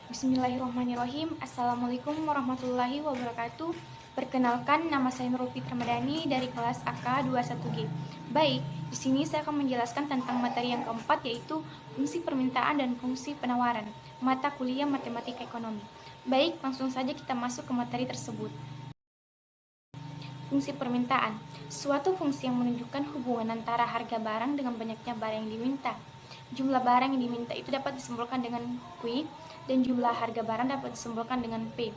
Bismillahirrahmanirrahim. Assalamualaikum warahmatullahi wabarakatuh. Perkenalkan, nama saya Nurul Fitri Ramadhani dari kelas AK21G. Baik, di sini saya akan menjelaskan tentang materi yang keempat, yaitu fungsi permintaan dan fungsi penawaran, mata kuliah Matematika Ekonomi. Baik, langsung saja kita masuk ke materi tersebut. Fungsi permintaan, suatu fungsi yang menunjukkan hubungan antara harga barang dengan banyaknya barang yang diminta. Jumlah barang yang diminta itu dapat disimbolkan dengan Q, dan jumlah harga barang dapat disimbolkan dengan P.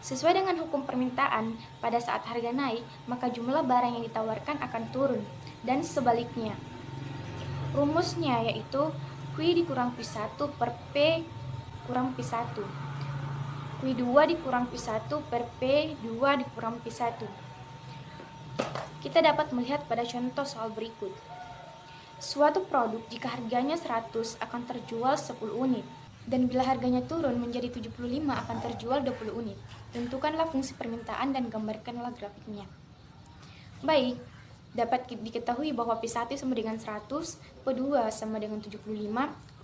Sesuai dengan hukum permintaan, pada saat harga naik, maka jumlah barang yang ditawarkan akan turun, dan sebaliknya. Rumusnya yaitu Q dikurang P1 per P kurang P1. Q2 dikurang P1 per P2 dikurang P1. Kita dapat melihat pada contoh soal berikut. Suatu produk jika harganya 100 akan terjual 10 unit, dan bila harganya turun menjadi 75 akan terjual 20 unit. Tentukanlah fungsi permintaan dan gambarkanlah grafiknya. Baik, dapat diketahui bahwa P1 sama dengan 100, P2 sama dengan 75,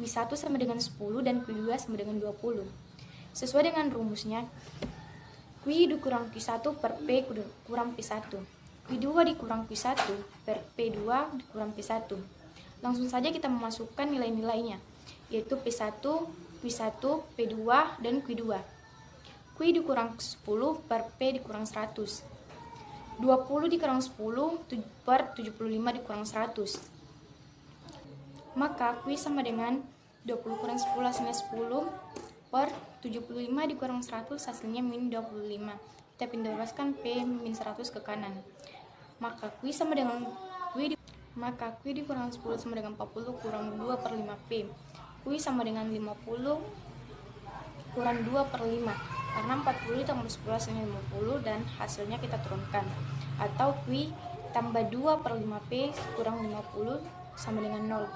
Q1 sama dengan 10, dan Q2 sama dengan 20. Sesuai dengan rumusnya, Q dikurang Q1 per P kurang P1. Q2 dikurang Q1 per P2 dikurang P1. Langsung saja kita memasukkan nilai-nilainya, yaitu P1, Q1, P2, dan Q2. Q dikurang 10 per P dikurang 100. 20 dikurang 10 per 75 dikurang 100. Maka Q sama dengan 20 kurang 10 hasilnya 10 per 75 dikurang 100 hasilnya min 25. Kita pindah-luaskan P min 100 ke kanan. Maka Q sama dengan Q dikurang 10 sama dengan 40 kurang 2 per 5P. Q sama dengan 50 kurang 2 per 5. Karena 40 ditambah 10 hasilnya 50 dan hasilnya kita turunkan. Atau Q tambah 2 per 5P kurang 50 sama dengan 0.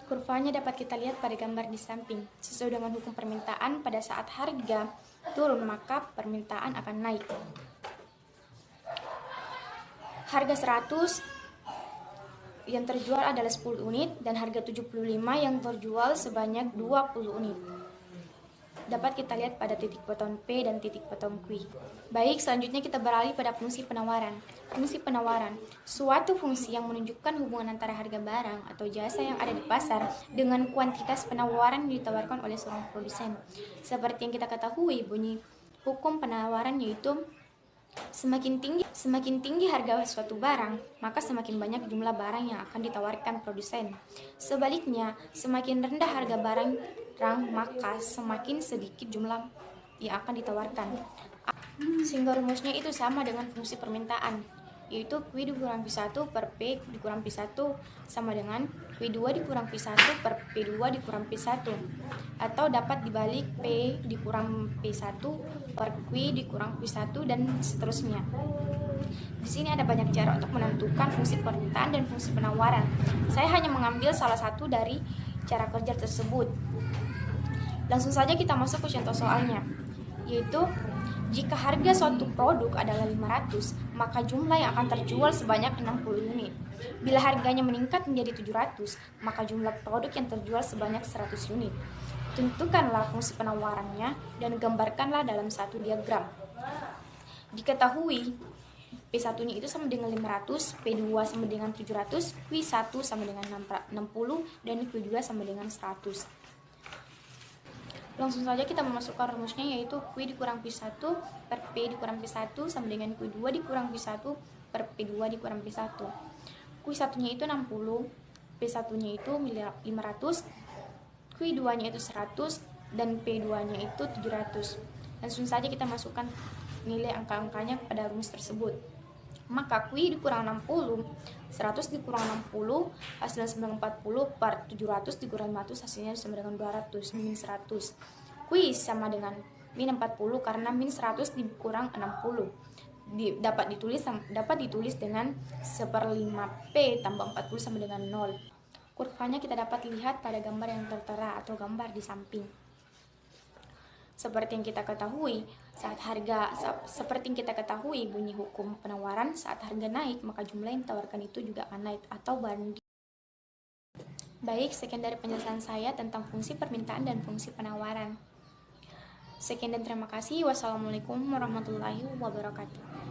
Kurvanya dapat kita lihat pada gambar di samping. Sesuai dengan hukum permintaan, pada saat harga turun maka permintaan akan naik. Harga 100 yang terjual adalah 10 unit dan harga 75 yang terjual sebanyak 20 unit. Dapat kita lihat pada titik potong P dan titik potong Q. Baik, selanjutnya kita beralih pada fungsi penawaran. Fungsi penawaran, suatu fungsi yang menunjukkan hubungan antara harga barang atau jasa yang ada di pasar dengan kuantitas penawaran yang ditawarkan oleh seorang produsen. Seperti yang kita ketahui, bunyi hukum penawaran yaitu semakin tinggi harga suatu barang, maka semakin banyak jumlah barang yang akan ditawarkan produsen. Sebaliknya, semakin rendah harga barang, maka semakin sedikit jumlah yang akan ditawarkan. Sehingga rumusnya itu sama dengan fungsi permintaan, yaitu Q dikurang P1 per P dikurang P1 sama dengan Q2 dikurang P1 per P2 dikurang P1. Atau dapat dibalik P dikurang P1 per Q dikurang Q1 dan seterusnya. Di sini ada banyak cara untuk menentukan fungsi permintaan dan fungsi penawaran. Saya hanya mengambil salah satu dari cara kerja tersebut. Langsung saja kita masuk ke contoh soalnya, yaitu jika harga suatu produk adalah 500, maka jumlah yang akan terjual sebanyak 60 unit. Bila harganya meningkat menjadi 700, maka jumlah produk yang terjual sebanyak 100 unit. Tentukanlah fungsi penawarannya dan gambarkanlah dalam satu diagram. Diketahui P1-nya itu sama dengan 500, P2 sama dengan 700, Q1 sama dengan 60, dan Q2 sama dengan 100. Langsung saja kita memasukkan rumusnya, yaitu Q dikurang P1 per P dikurang P1 sama dengan Q2 dikurang P1 per P2 dikurang P1. Q1-nya itu 60, P1-nya itu 500, Q2-nya itu 100, dan P2-nya itu 700. Langsung saja kita masukkan nilai angka-angkanya pada rumus tersebut. Maka Q dikurang 60, 100 dikurang 60, hasilnya sama dengan 40 per 700 dikurang 500, hasilnya sama dengan 200, min 100. Q sama dengan min 40 karena min 100 dikurang 60. Dapat ditulis dengan 1/5 P tambah 40 sama dengan 0. Kurvanya kita dapat lihat pada gambar yang tertera atau gambar di samping. Seperti yang kita ketahui, bunyi hukum penawaran, saat harga naik maka jumlah yang ditawarkan itu juga akan naik atau banding. Baik, sekian dari penjelasan saya tentang fungsi permintaan dan fungsi penawaran. Sekian dan terima kasih. Wassalamualaikum warahmatullahi wabarakatuh.